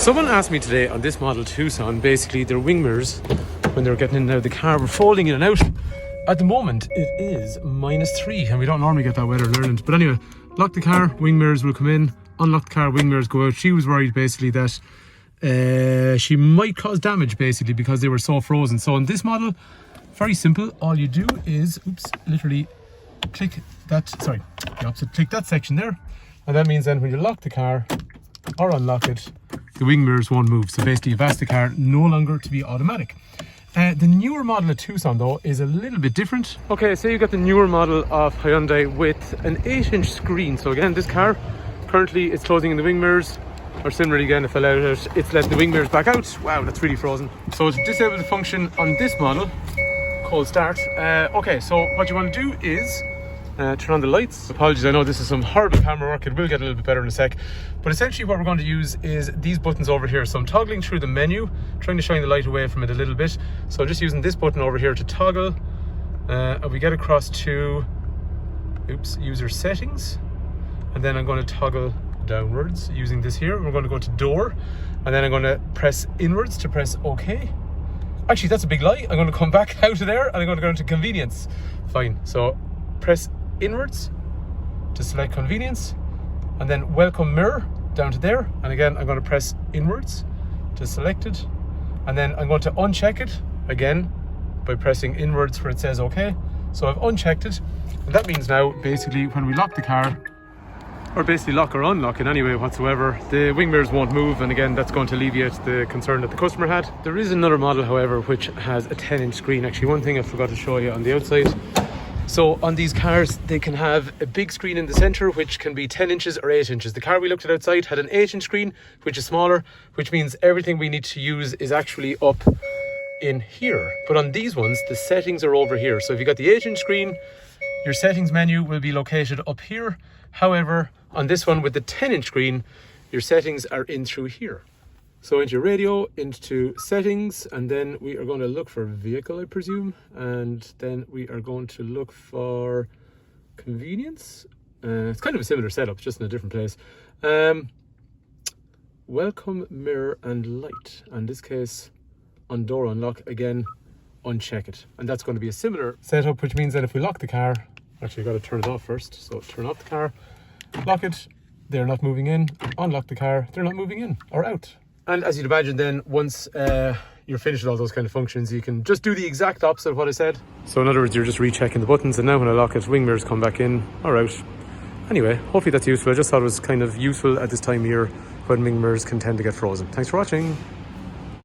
Someone asked me today on this model Tucson, basically their wing mirrors, when they're getting in and out of the car, were folding in and out. At the moment, it is -3, and we don't normally get that weather in Ireland. But anyway, lock the car, wing mirrors will come in, unlock the car, wing mirrors go out. She was worried basically that she might cause damage basically because they were so frozen. So in this model, very simple. All you do is, literally click that, click that section there. And that means then when you lock the car or unlock it, the wing mirrors won't move. So basically you've asked the car no longer to be automatic. The newer model of Tucson though is a little bit different. Okay, so you got the newer model of Hyundai with an 8-inch screen. So again, this car currently it's closing in the wing mirrors, or similarly again, if I allow it, it's letting the wing mirrors back out. Wow, that's really frozen. So to disable the function on this model, cold start. Okay, so what you want to do is turn on the lights. Apologies, I know this is some horrible camera work. It will get a little bit better in a sec. But essentially what we're going to use is these buttons over here. So I'm toggling through the menu, trying to shine the light away from it a little bit. So I'm just using this button over here to toggle. And we get across to, user settings. And then I'm going to toggle downwards using this here. We're going to go to door. And then I'm going to press inwards to press OK. Actually, that's a big lie. I'm going to come back out of there and I'm going to go into convenience. Fine. So press inwards to select convenience, and then welcome mirror down to there, and again I'm going to press inwards to select it, and then I'm going to uncheck it again by pressing inwards where it says OK. So I've unchecked it, and that means now basically when we lock the car, or basically lock or unlock in any way whatsoever, the wing mirrors won't move, and again that's going to alleviate the concern that the customer had. There is another model however which has a 10-inch screen. Actually, one thing I forgot to show you on the outside. So on these cars, they can have a big screen in the center, which can be 10 inches or 8 inches. The car we looked at outside had an 8-inch screen, which is smaller, which means everything we need to use is actually up in here. But on these ones, the settings are over here. So if you got the 8-inch screen, your settings menu will be located up here. However, on this one with the 10-inch screen, your settings are in through here. So into radio, into settings, and then we are going to look for vehicle, I presume, and then we are going to look for convenience. It's kind of a similar setup, just in a different place. Welcome mirror and light. In this case, on door unlock, again, uncheck it. And that's going to be a similar setup, which means that if we lock the car, actually I've got to turn it off first. So turn off the car, lock it, they're not moving in, unlock the car, they're not moving in or out. And as you'd imagine then, once you're finished with all those kind of functions, you can just do the exact opposite of what I said. So in other words, you're just rechecking the buttons, and now when I lock it, wing mirrors come back in or out. Anyway, hopefully that's useful. I just thought it was kind of useful at this time of year when wing mirrors can tend to get frozen. Thanks for watching.